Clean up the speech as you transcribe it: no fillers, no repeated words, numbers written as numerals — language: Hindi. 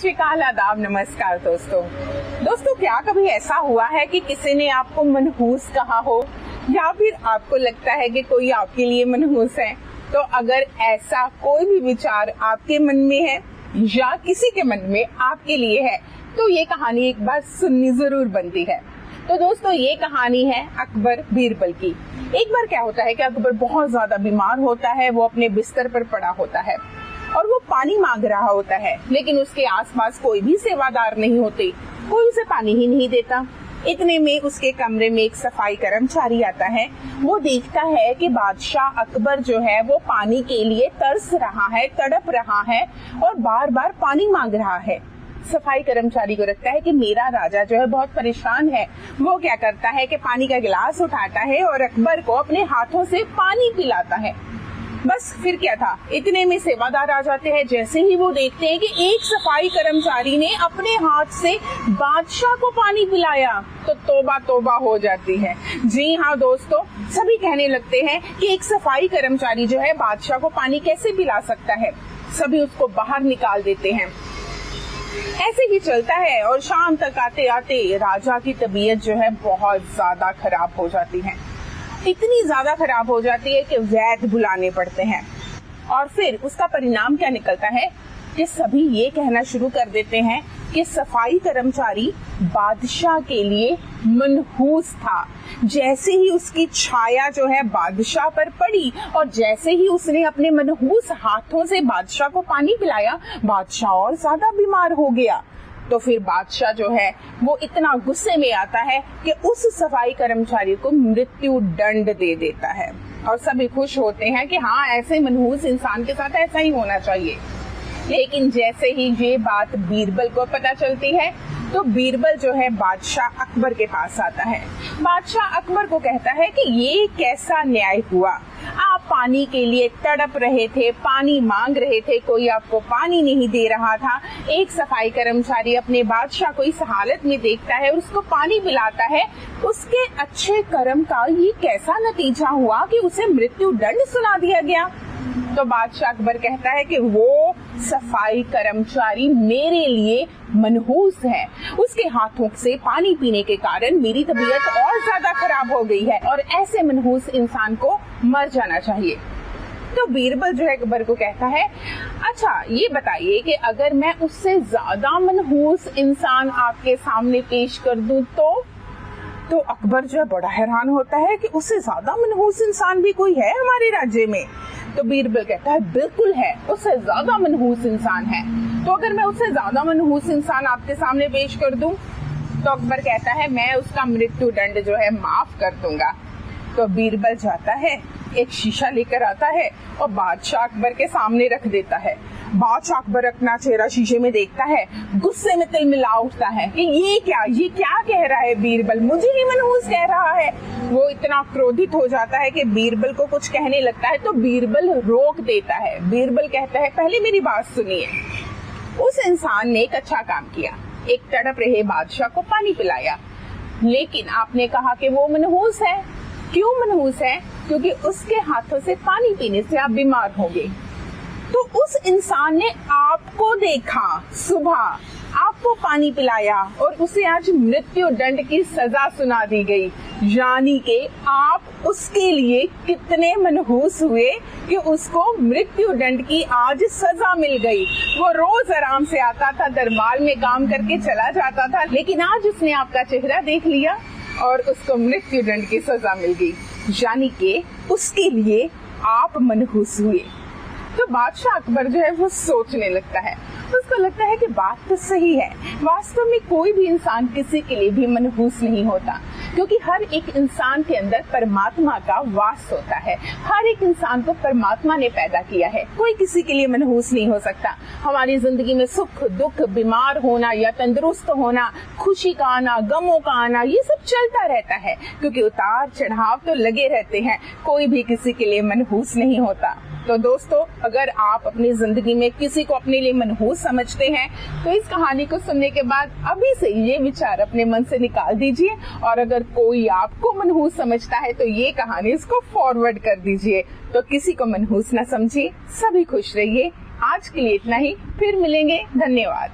श्री अकाल, आदाब, नमस्कार दोस्तों क्या कभी ऐसा हुआ है कि किसी ने आपको मनहूस कहा हो या फिर आपको लगता है कि कोई आपके लिए मनहूस है? तो अगर ऐसा कोई भी विचार आपके मन में है या किसी के मन में आपके लिए है तो ये कहानी एक बार सुननी जरूर बनती है। तो दोस्तों ये कहानी है अकबर बीरबल की। एक बार क्या होता है कि अकबर बहुत ज्यादा बीमार होता है, वो अपने बिस्तर पर पड़ा होता है और वो पानी मांग रहा होता है, लेकिन उसके आसपास कोई भी सेवादार नहीं होते, कोई उसे पानी ही नहीं देता। इतने में उसके कमरे में एक सफाई कर्मचारी आता है। वो देखता है कि बादशाह अकबर जो है वो पानी के लिए तरस रहा है, तड़प रहा है और बार बार पानी मांग रहा है। सफाई कर्मचारी को लगता है कि मेरा राजा जो है बहुत परेशान है। वो क्या करता है कि पानी का गिलास उठाता है और अकबर को अपने हाथों से पानी पिलाता है। बस फिर क्या था, इतने में सेवादार आ जाते हैं। जैसे ही वो देखते हैं कि एक सफाई कर्मचारी ने अपने हाथ से बादशाह को पानी पिलाया तो तौबा तौबा हो जाती है। जी हाँ दोस्तों, सभी कहने लगते हैं कि एक सफाई कर्मचारी जो है बादशाह को पानी कैसे पिला सकता है। सभी उसको बाहर निकाल देते हैं। ऐसे ही चलता है और शाम तक आते आते राजा की तबीयत जो है बहुत ज्यादा खराब हो जाती है। इतनी ज्यादा खराब हो जाती है कि वैद्य बुलाने पड़ते हैं। और फिर उसका परिणाम क्या निकलता है कि सभी ये कहना शुरू कर देते हैं कि सफाई कर्मचारी बादशाह के लिए मनहूस था। जैसे ही उसकी छाया जो है बादशाह पर पड़ी और जैसे ही उसने अपने मनहूस हाथों से बादशाह को पानी पिलाया, बादशाह और ज्यादा बीमार हो गया। तो फिर बादशाह जो है वो इतना गुस्से में आता है कि उस सफाई कर्मचारी को मृत्यु दंड दे देता है। और सभी खुश होते हैं कि हाँ, ऐसे मनहूस इंसान के साथ ऐसा ही होना चाहिए। लेकिन जैसे ही ये बात बीरबल को पता चलती है तो बीरबल जो है बादशाह अकबर के पास आता है। बादशाह अकबर को कहता है कि ये कैसा न्याय हुआ, आप पानी के लिए तड़प रहे थे, पानी मांग रहे थे, कोई आपको पानी नहीं दे रहा था। एक सफाई कर्मचारी अपने बादशाह को इस हालत में देखता है और उसको पानी पिलाता है। उसके अच्छे कर्म का ये कैसा नतीजा हुआ कि उसे मृत्यु दंड सुना दिया गया। तो बादशाह अकबर कहता है कि वो सफाई कर्मचारी मेरे लिए मनहूस है, उसके हाथों से पानी पीने के कारण मेरी तबीयत और ज्यादा खराब हो गई है और ऐसे मनहूस इंसान को मर जाना चाहिए। तो बीरबल जो है अकबर को कहता है, अच्छा ये बताइए कि अगर मैं उससे ज्यादा मनहूस इंसान आपके सामने पेश कर दूं तो अकबर जो है बड़ा हैरान होता है कि उससे ज्यादा मनहूस इंसान भी कोई है हमारे राज्य में। तो बीरबल कहता है बिल्कुल है, उससे ज्यादा मनहूस इंसान है। तो अगर मैं उससे ज्यादा मनहूस इंसान आपके सामने पेश कर दूं तो अकबर कहता है मैं उसका मृत्यु दंड जो है माफ कर दूंगा। तो बीरबल जाता है, एक शीशा लेकर आता है और बादशाह अकबर के सामने रख देता है। बादशाह अकबर अपना चेहरा शीशे में देखता है, गुस्से में तिलमिला उठता है कि ये क्या कह रहा है बीरबल, मुझे ही मनहूस कह रहा है। वो इतना क्रोधित हो जाता है कि बीरबल को कुछ कहने लगता है तो बीरबल रोक देता है। बीरबल कहता है पहले मेरी बात सुनिए, उस इंसान ने एक अच्छा काम किया, एक तड़प रहे बादशाह को पानी पिलाया, लेकिन आपने कहा कि वो मनहूस है। क्यों मनहूस है? क्योंकि उसके हाथों से पानी पीने से आप बीमार होंगे। तो उस इंसान ने आपको देखा, सुबह आपको पानी पिलाया और उसे आज मृत्यु दंड की सजा सुना दी गई। यानी कि आप उसके लिए कितने मनहूस हुए कि उसको मृत्यु दंड की आज सजा मिल गई। वो रोज आराम से आता था, दरबार में काम करके चला जाता था, लेकिन आज उसने आपका चेहरा देख लिया और उसको मृत्यु दंड की सजा मिल गई। यानी कि उसके लिए आप मनहूस हुए। तो बादशाह अकबर जो है वो सोचने लगता है, उसको लगता है कि बात तो सही है। वास्तव में कोई भी इंसान किसी के लिए भी मनहूस नहीं होता, क्योंकि हर एक इंसान के अंदर परमात्मा का वास होता है। हर एक इंसान को परमात्मा ने पैदा किया है, कोई किसी के लिए मनहूस नहीं हो सकता। हमारी जिंदगी में सुख दुख, बीमार होना या तंदुरुस्त होना, खुशी का आना, गमों का आना, ये सब चलता रहता है, क्योंकि उतार चढ़ाव तो लगे रहते हैं। कोई भी किसी के लिए मनहूस नहीं होता। तो दोस्तों, अगर आप अपनी जिंदगी में किसी को अपने लिए मनहूस समझते हैं तो इस कहानी को सुनने के बाद अभी से ये विचार अपने मन से निकाल दीजिए। और अगर कोई आपको मनहूस समझता है तो ये कहानी इसको फॉरवर्ड कर दीजिए। तो किसी को मनहूस न समझिए, सभी खुश रहिए। आज के लिए इतना ही, फिर मिलेंगे। धन्यवाद।